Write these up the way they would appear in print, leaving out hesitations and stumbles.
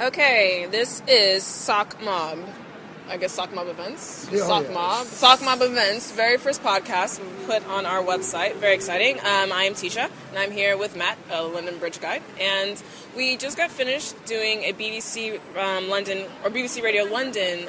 Okay, this is Sock Mob. I guess Sock Mob Events. Yeah, Sock yes. Mob. Sock Mob Events, very first podcast we put on our website. Very exciting. I am Tisha, and I'm here with Matt, a London Bridge guide. And we just got finished doing a BBC London, or BBC Radio London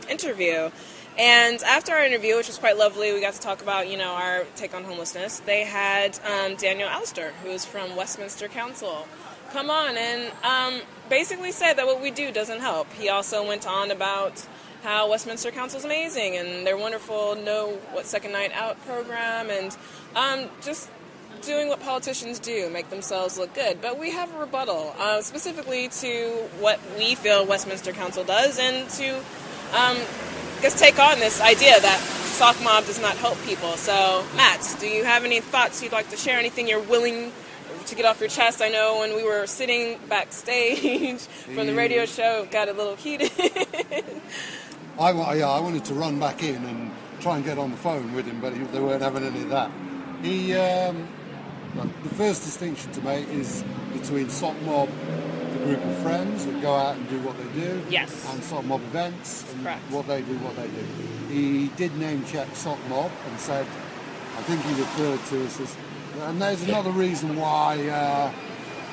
interview. And after our interview, which was quite lovely, we got to talk about, our take on homelessness. They had Daniel Astaire, who is from Westminster Council, come on and basically said that what we do doesn't help. He also went on about how Westminster Council is amazing and their wonderful Second Night Out program, and just doing what politicians do, make themselves look good. But we have a rebuttal, specifically to what we feel Westminster Council does, and to take on this idea that Sock Mob does not help people. So, Matt, do you have any thoughts you'd like to share? Anything you're willing to get off your chest? I know when we were sitting backstage from the radio show, it got a little heated. I wanted to run back in and try and get on the phone with him, but they weren't having any of that. The first distinction to make is between Sock Mob, the group of friends that go out and do what they do, yes, and Sock Mob events and correct. what they do. He did name check Sock Mob and said, I think he referred to us as, and there's another reason why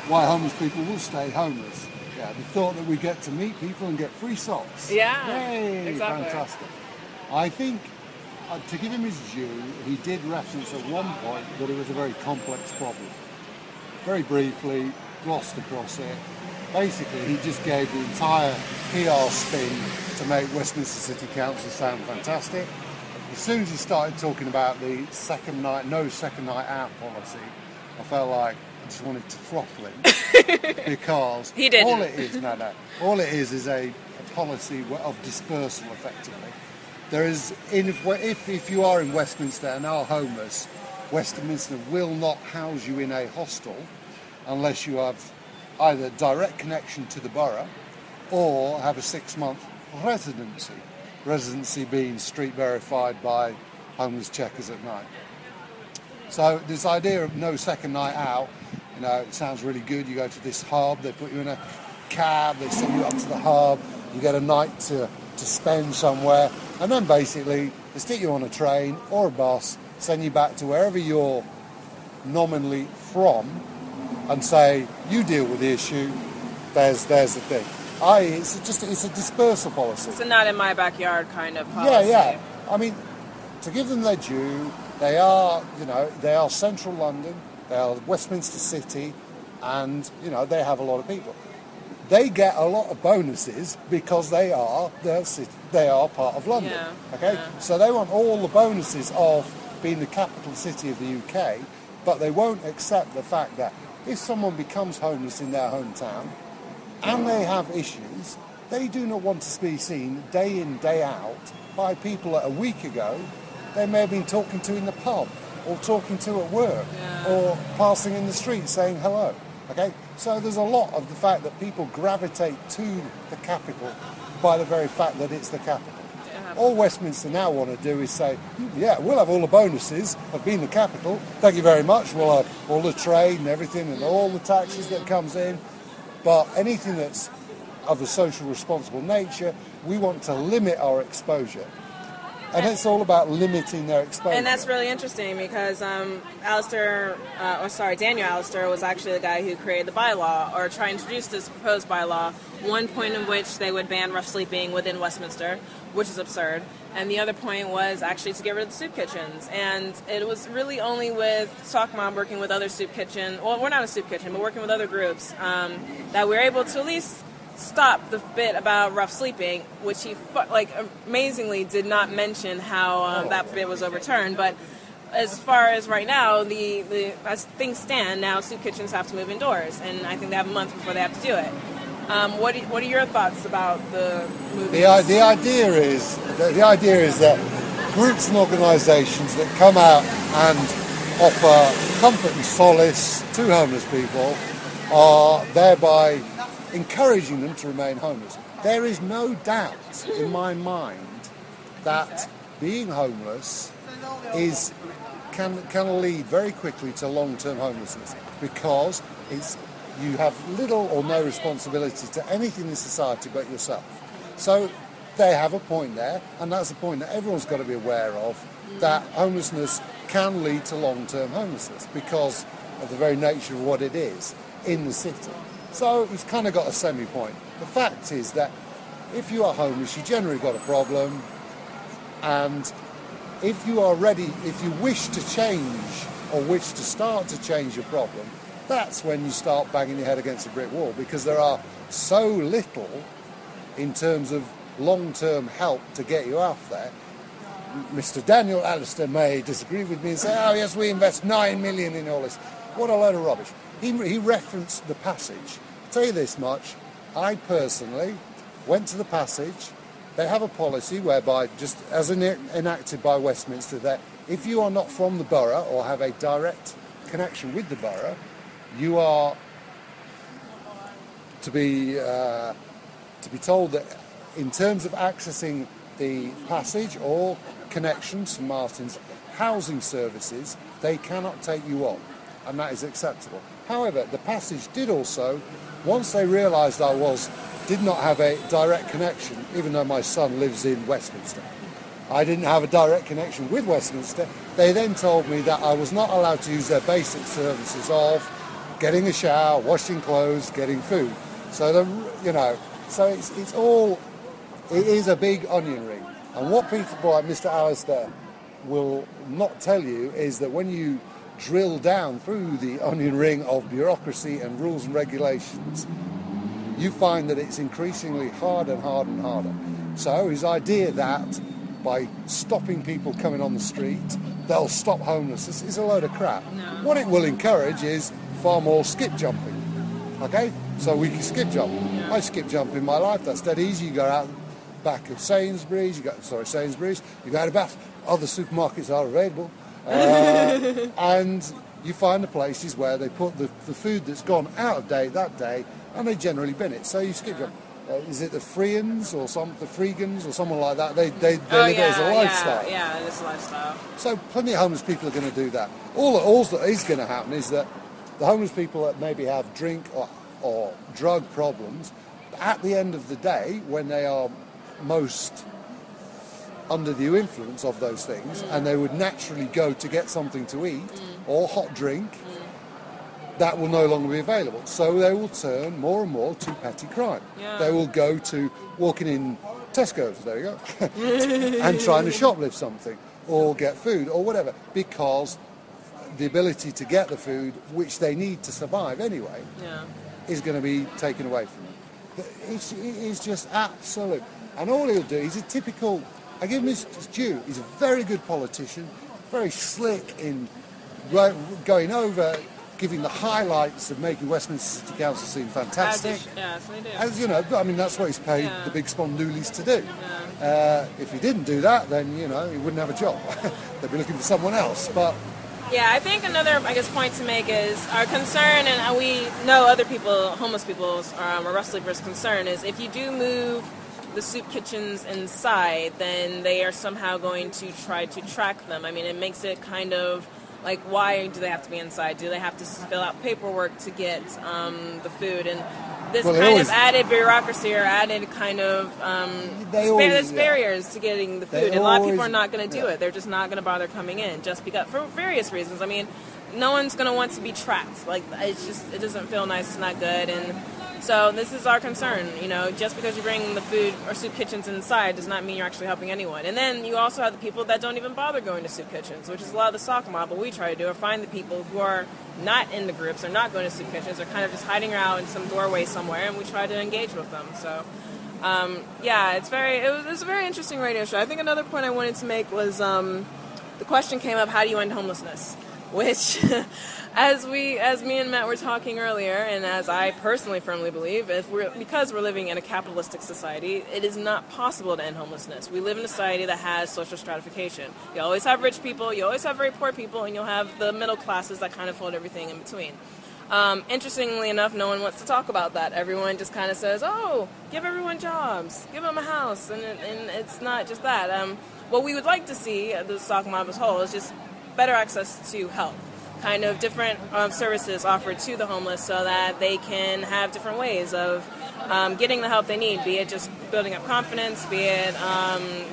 homeless people will stay homeless. Yeah, the thought that we get to meet people and get free socks. Yeah, yay, exactly. Fantastic. I think, to give him his due, he did reference at one point that it was a very complex problem. Very briefly, glossed across it. Basically, he just gave the entire PR spin to make Westminster City Council sound fantastic. As soon as he started talking about the no second night out policy, I felt like I just wanted to throttle him because he didn't. All it is a policy of dispersal, effectively. There is, if you are in Westminster and are homeless, Westminster will not house you in a hostel unless you have either direct connection to the borough or have a 6-month residency. Residency being street verified by homeless checkers at night. So this idea of no second night out, it sounds really good. You go to this hub, they put you in a cab, they send you up to the hub, you get a night to spend somewhere, and then basically they stick you on a train or a bus, send you back to wherever you're nominally from, and say, you deal with the issue, there's the thing. It's a dispersal policy. It's a not in my backyard kind of policy. Yeah. I mean, to give them their due, they are central London, they are Westminster City, and, they have a lot of people. They get a lot of bonuses because they are part of London. Yeah, okay? Yeah. So they want all the bonuses of being the capital city of the UK, but they won't accept the fact that if someone becomes homeless in their hometown and they have issues, they do not want to be seen day in, day out by people that a week ago they may have been talking to in the pub or talking to at work or passing in the street saying hello. Okay? So there's a lot of the fact that people gravitate to the capital by the very fact that it's the capital. All Westminster now want to do is say, we'll have all the bonuses of being the capital. Thank you very much. We'll have all the trade and everything and all the taxes that comes in. But anything that's of a social responsible nature, we want to limit our exposure. And it's all about limiting their exposure. And that's really interesting because Daniel Astaire was actually the guy who created the bylaw, or tried to introduce this proposed bylaw, one point in which they would ban rough sleeping within Westminster, which is absurd. And the other point was actually to get rid of the soup kitchens. And it was really only with Sock Mob working with other soup kitchen, well, we're not a soup kitchen, but working with other groups, that we were able to at least stop the bit about rough sleeping, which he amazingly did not mention how that bit was overturned. But as far as right now, as things stand now, soup kitchens have to move indoors, and I think they have a month before they have to do it. What are your thoughts about the movie? The idea is that groups and organisations that come out and offer comfort and solace to homeless people are thereby encouraging them to remain homeless. There is no doubt in my mind that being homeless can lead very quickly to long-term homelessness because it's you have little or no responsibility to anything in society but yourself. So they have a point there, and that's a point that everyone's got to be aware of, that homelessness can lead to long-term homelessness because of the very nature of what it is in the city. So he's kind of got a semi-point. The fact is that if you are homeless, you generally got a problem, and if you are ready, if you wish to change or wish to start to change your problem, that's when you start banging your head against a brick wall, because there are so little in terms of long-term help to get you out there. Mr. Daniel Astaire may disagree with me and say, oh yes, we invest 9 million in all this. What a load of rubbish. He referenced the Passage. I'll tell you this much, I personally went to the Passage. They have a policy whereby, just as enacted by Westminster, that if you are not from the borough or have a direct connection with the borough, you are to be told that in terms of accessing the Passage or connections from Martin's housing services, they cannot take you on, and that is acceptable. However, the Passage did also, once they realised I did not have a direct connection, even though my son lives in Westminster, I didn't have a direct connection with Westminster, they then told me that I was not allowed to use their basic services of getting a shower, washing clothes, getting food. So, it is a big onion ring. And what people like Mr. Astaire will not tell you is that when you drill down through the onion ring of bureaucracy and rules and regulations, you find that it's increasingly harder and harder and harder. So his idea that by stopping people coming on the street, they'll stop homelessness is a load of crap. No. What it will encourage is far more skip jumping. Okay? So we can skip jump. Yeah. I skip jump in my life. That's dead easy. You go out back of Sainsbury's, you go out of Bath, other supermarkets are available, and you find the places where they put the food that's gone out of date that day, and they generally bin it. So you skip jump. Is it the Freegans or someone like that? They live it as a lifestyle. Yeah, it's a lifestyle. So plenty of homeless people are going to do that. All that is going to happen is that the homeless people that maybe have drink or drug problems, at the end of the day, when they are most under the influence of those things, and they would naturally go to get something to eat or hot drink, that will no longer be available. So they will turn more and more to petty crime. Yeah. They will go to walking in Tesco's, there you go, and trying to shoplift something or get food or whatever, because the ability to get the food, which they need to survive anyway, is going to be taken away from them. It's just absolute. And all he'll do, he's a typical, I give him his due, he's a very good politician, very slick in going over, giving the highlights of making Westminster City Council seem fantastic. Yes, they do. As you know, I mean, that's what he's paid the big spondoolies to do. Yeah. If he didn't do that, then, he wouldn't have a job. They'd be looking for someone else. But yeah, I think another, point to make is our concern, and we know other people, homeless people's, or Russell Sleeper's concern is if you do move the soup kitchens inside, then they are somehow going to try to track them. I mean, it makes it kind of like, why do they have to be inside? Do they have to fill out paperwork to get the food? And this of added bureaucracy or added kind of there's barriers to getting the food. And a lot of people are not going to do it. They're just not going to bother coming in just because, for various reasons. I mean, no one's going to want to be tracked. Like, it doesn't feel nice. It's not good. And so this is our concern. Just because you bring the food or soup kitchens inside does not mean you're actually helping anyone. And then you also have the people that don't even bother going to soup kitchens, which is a lot of the sock mob. What we try to do is find the people who are not in the groups or not going to soup kitchens, or kind of just hiding out in some doorway somewhere, and we try to engage with them. So, it was a very interesting radio show. I think another point I wanted to make was the question came up: how do you end homelessness? Which, as me and Matt were talking earlier, and as I personally firmly believe, because we're living in a capitalistic society, it is not possible to end homelessness. We live in a society that has social stratification. You always have rich people, you always have very poor people, and you'll have the middle classes that kind of hold everything in between. Interestingly enough, no one wants to talk about that. Everyone just kind of says, oh, give everyone jobs, give them a house, and it's not just that. What we would like to see, the stock mob as a whole, is just better access to help. kind of different services offered to the homeless so that they can have different ways of getting the help they need, be it just building up confidence, be it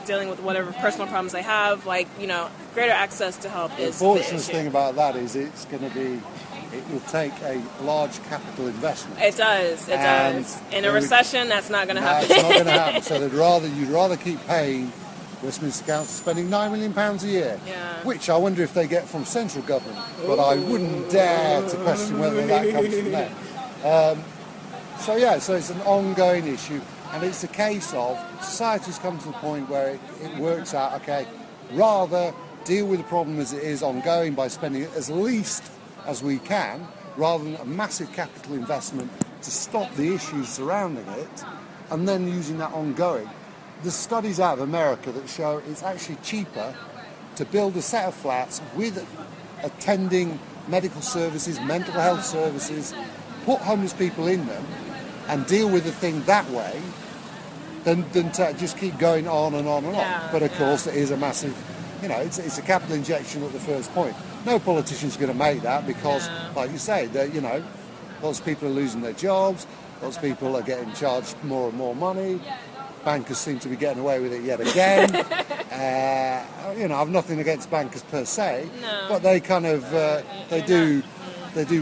dealing with whatever personal problems they have, like, greater access to help is the unfortunate issue. thing about that is it will take a large capital investment. It does. In a recession, that's not going to happen. It's not going to happen. So you'd rather keep paying Westminster Council spending £9 million a year, which I wonder if they get from central government, but I wouldn't dare to question whether that comes from there. So it's an ongoing issue, and it's a case of society's come to the point where it works out, okay, rather deal with the problem as it is ongoing by spending as least as we can, rather than a massive capital investment to stop the issues surrounding it, and then using that ongoing. There's studies out of America that show it's actually cheaper to build a set of flats with attending medical services, mental health services, put homeless people in them, and deal with the thing that way, than to just keep going on and on and on. But of course, it is a massive, it's a capital injection at the first point. No politician's going to make that because, like you say, lots of people are losing their jobs, lots of people are getting charged more and more money. Bankers seem to be getting away with it yet again. I've nothing against bankers per se, but they kind of they do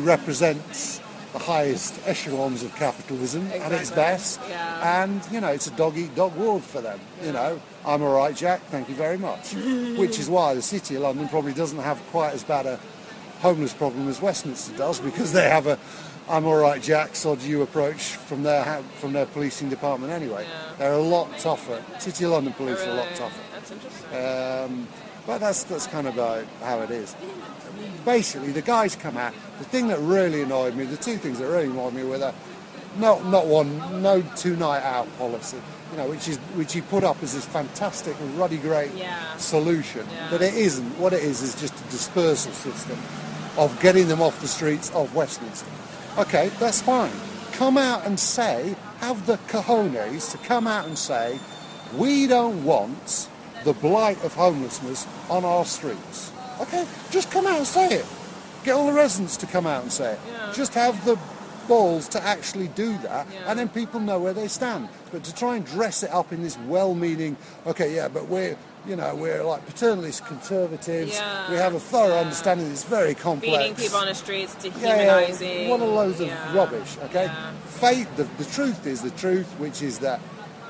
represent the highest echelons of capitalism at its best, and it's a dog-eat-dog world for them. I'm all right, Jack, thank you very much. Which is why the City of London probably doesn't have quite as bad a homeless problem as Westminster does, because they have a I'm all right, Jack, sod you approach from their policing department anyway. They're a lot tougher. City of London police are a lot tougher. That's interesting. But that's kind of how it is. Basically, the guys come out. The thing that really annoyed me, the two things that really annoyed me were that no 2-night out policy, which he put up as this fantastic, ruddy, great solution. But it isn't. What it is just a dispersal system of getting them off the streets of Westminster. Okay, that's fine. Come out and say, have the cojones to come out and say, we don't want the blight of homelessness on our streets. Okay, just come out and say it. Get all the residents to come out and say it. Just have the balls to actually do that, and then people know where they stand. But to try and dress it up in this well-meaning, but we're like paternalist conservatives. We have a thorough understanding that it's very complex. Feeding people on the streets, dehumanizing. What a load of rubbish, okay? The truth is the truth, which is that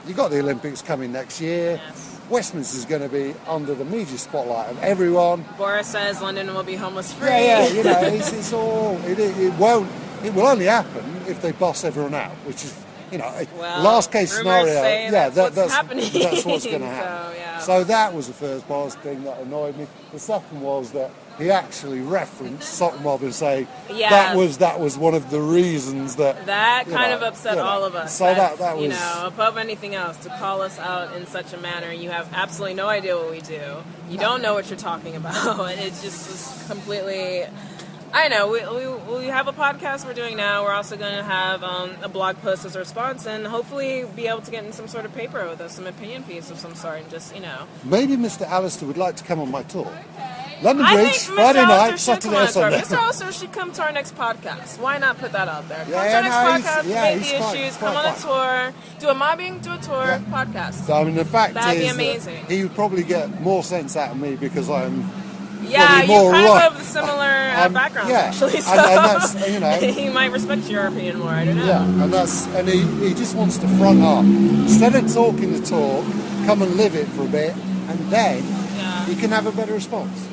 you've got the Olympics coming next year. Westminster's going to be under the media spotlight of everyone. Boris says London will be homeless free. It's all. It will only happen if they boss everyone out, which is, last case scenario. That's what's going to happen. So that was the first thing that annoyed me. The second was that he actually referenced Sutton Mob and say that was one of the reasons that kind of upset all of us. So that was above anything else, to call us out in such a manner. You have absolutely no idea what we do. You don't know what you're talking about. It just was completely. I know, we have a podcast we're doing now. We're also going to have a blog post as a response, and hopefully be able to get in some sort of paper with us, some opinion piece of some sort, and just, Maybe Mr. Astaire would like to come on my tour. London Bridge, Friday night, Saturday or Sunday. Mr. Astaire should come to our next podcast. Why not put that out there? Come to our next podcast, debate the issues, come on a tour, do a mobbing, do a tour, podcast. So, the fact That'd is be amazing. He would probably get more sense out of me because I'm... Yeah, you kind of have similar backgrounds, actually. So and that's, he might respect your opinion more. I don't know. Yeah, and he just wants to front up instead of talking the talk. Come and live it for a bit, and then he can have a better response.